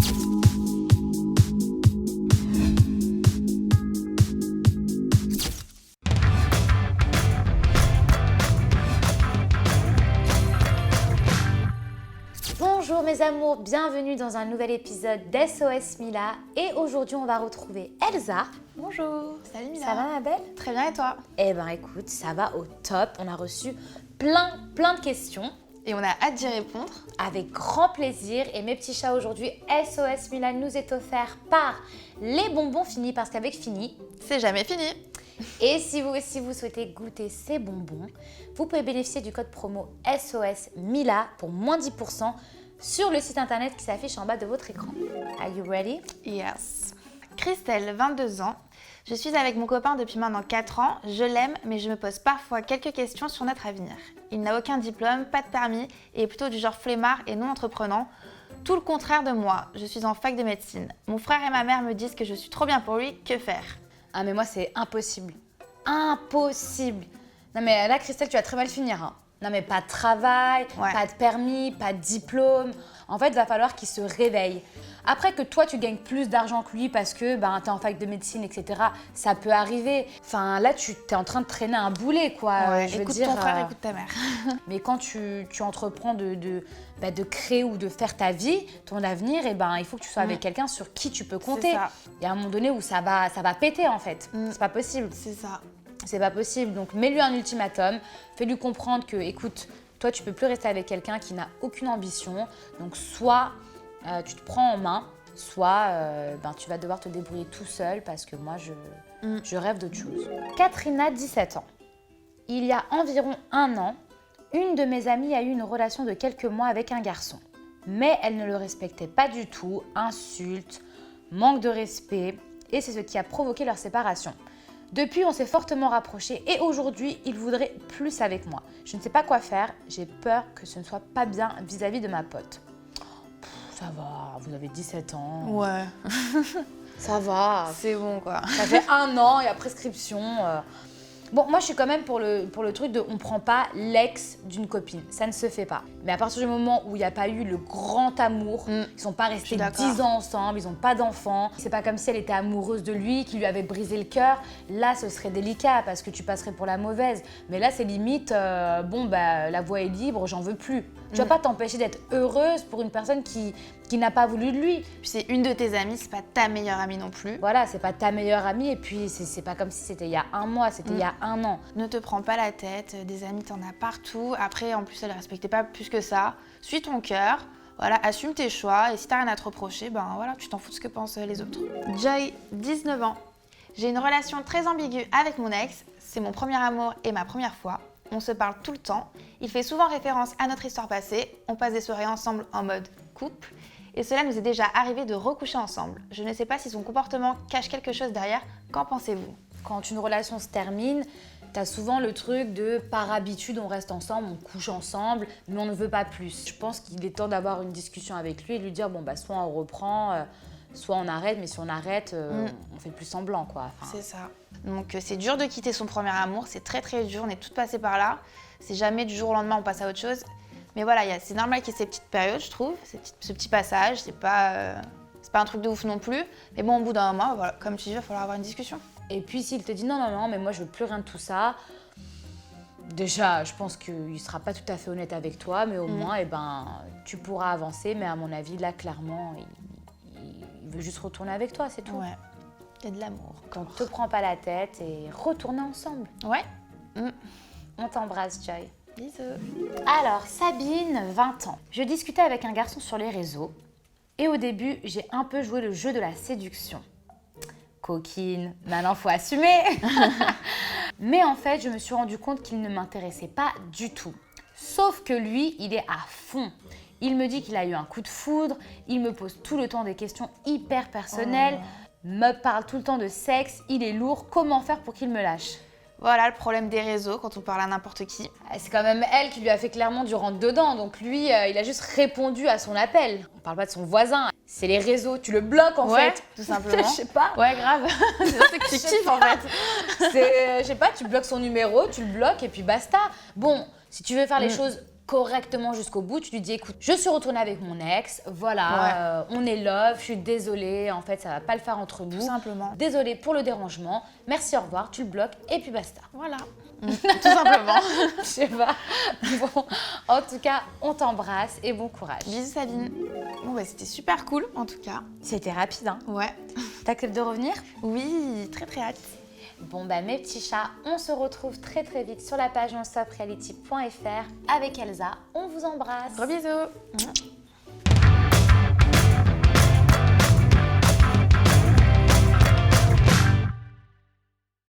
Bonjour mes amours, bienvenue dans un nouvel épisode d'SOS Mila et aujourd'hui on va retrouver Elsa. Bonjour, salut Mila. Ça va ma belle? Très bien et toi? Eh ben écoute, ça va au top, on a reçu plein de questions. Et on a hâte d'y répondre. Avec grand plaisir et mes petits chats aujourd'hui, SOS Mila nous est offert par les bonbons Fini parce qu'avec Fini, c'est jamais fini. Et si vous aussi vous souhaitez goûter ces bonbons, vous pouvez bénéficier du code promo SOS Mila pour moins 10% sur le site internet qui s'affiche en bas de votre écran. Are you ready? Yes. Christelle, 22 ans. Je suis avec mon copain depuis maintenant 4 ans. Je l'aime, mais je me pose parfois quelques questions sur notre avenir. Il n'a aucun diplôme, pas de permis et est plutôt du genre flemmard et non entreprenant. Tout le contraire de moi. Je suis en fac de médecine. Mon frère et ma mère me disent que je suis trop bien pour lui. Que faire? Ah mais moi c'est impossible. Impossible. Non mais là Christelle, tu vas très mal finir. Hein. Non mais pas de travail, pas de permis, pas de diplôme. En fait, il va falloir qu'il se réveille. Après que toi, tu gagnes plus d'argent que lui parce que t'es en fac de médecine, etc. Ça peut arriver. Enfin, là, tu es en train de traîner un boulet, quoi. Ouais, je veux écoute dire, ton frère, écoute ta mère. Mais quand tu entreprends de créer ou de faire ta vie, ton avenir, il faut que tu sois avec quelqu'un sur qui tu peux compter. C'est ça. Il y a un moment donné où ça va péter, en fait. C'est pas possible. C'est ça. C'est pas possible. Donc, mets-lui un ultimatum. Fais-lui comprendre que, écoute, toi, tu peux plus rester avec quelqu'un qui n'a aucune ambition. Donc, soit tu te prends en main, soit tu vas devoir te débrouiller tout seul parce que moi, je rêve d'autre chose. Katrina, 17 ans. Il y a environ 1 an, une de mes amies a eu une relation de quelques mois avec un garçon. Mais elle ne le respectait pas du tout, insultes, manque de respect, et c'est ce qui a provoqué leur séparation. Depuis, on s'est fortement rapprochés et aujourd'hui, il voudrait plus avec moi. Je ne sais pas quoi faire, j'ai peur que ce ne soit pas bien vis-à-vis de ma pote. Ça va, vous avez 17 ans. Ouais. Ça va. C'est bon quoi. Ça fait 1 an, il y a prescription. Bon, moi je suis quand même pour le truc de on prend pas l'ex d'une copine, ça ne se fait pas. Mais à partir du moment où il n'y a pas eu le grand amour, ils sont pas restés 10 ans ensemble, ils n'ont pas d'enfants, c'est pas comme si elle était amoureuse de lui, qui lui avait brisé le cœur. Là ce serait délicat parce que tu passerais pour la mauvaise. Mais là c'est limite, la voie est libre, j'en veux plus. Tu vas pas t'empêcher d'être heureuse pour une personne qui n'a pas voulu de lui. Puis c'est une de tes amies, c'est pas ta meilleure amie non plus. Voilà, c'est pas ta meilleure amie et puis c'est pas comme si c'était il y a 1 mois, c'était il y a 1 an. Ne te prends pas la tête, des amis t'en as partout. Après, en plus, elle ne respectait pas plus que ça. Suis ton cœur, voilà, assume tes choix et si t'as rien à te reprocher, tu t'en fous de ce que pensent les autres. Joy, 19 ans. J'ai une relation très ambiguë avec mon ex, c'est mon premier amour et ma première fois. On se parle tout le temps, il fait souvent référence à notre histoire passée, on passe des soirées ensemble en mode couple. Et cela nous est déjà arrivé de recoucher ensemble. Je ne sais pas si son comportement cache quelque chose derrière, qu'en pensez-vous? Quand une relation se termine, t'as souvent le truc de par habitude on reste ensemble, on couche ensemble, mais on ne veut pas plus. Je pense qu'il est temps d'avoir une discussion avec lui et lui dire soit on reprend, soit on arrête, mais si on arrête, on fait plus semblant quoi. C'est ça. Donc c'est dur de quitter son premier amour, c'est très très dur, on est toutes passées par là. C'est jamais du jour au lendemain on passe à autre chose. Mais voilà, c'est normal qu'il y ait ces petites périodes, je trouve, ce petit passage, c'est pas un truc de ouf non plus. Mais bon, au bout d'un moment, voilà, comme tu dis, il va falloir avoir une discussion. Et puis s'il te dit non, mais moi je veux plus rien de tout ça, déjà je pense qu'il sera pas tout à fait honnête avec toi, mais au moins tu pourras avancer. Mais à mon avis, là clairement, il veut juste retourner avec toi, c'est tout. Ouais, il y a de l'amour. Donc te prends pas la tête et retournez ensemble. Ouais. On t'embrasse, Joy. Bisous. Alors, Sabine, 20 ans. Je discutais avec un garçon sur les réseaux et au début, j'ai un peu joué le jeu de la séduction. Coquine, maintenant faut assumer. Mais en fait, je me suis rendu compte qu'il ne m'intéressait pas du tout. Sauf que lui, il est à fond. Il me dit qu'il a eu un coup de foudre, il me pose tout le temps des questions hyper personnelles, me parle tout le temps de sexe, il est lourd, comment faire pour qu'il me lâche ? Voilà le problème des réseaux quand on parle à n'importe qui. C'est quand même elle qui lui a fait clairement du rentre-dedans, donc lui, il a juste répondu à son appel. On parle pas de son voisin, c'est les réseaux, tu le bloques en fait. tout simplement. Je sais pas. Ouais, grave. C'est que tu kiffes en fait. Je sais pas, tu bloques son numéro, tu le bloques et puis basta. Bon, si tu veux faire les choses correctement jusqu'au bout. Tu lui dis, écoute, je suis retournée avec mon ex, voilà, on est love, je suis désolée, en fait, ça va pas le faire entre nous. Tout simplement. Désolée pour le dérangement, merci, au revoir, tu le bloques et puis basta. Voilà. Tout simplement. Je sais pas. Bon, en tout cas, on t'embrasse et bon courage. Bisous Sabine. Bon bah c'était super cool en tout cas. C'était rapide, hein? Ouais. T'acceptes de revenir? Oui, très hâte. Bon bah mes petits chats, on se retrouve très vite sur la page nonstopreality.fr avec Elsa. On vous embrasse. Gros bisous.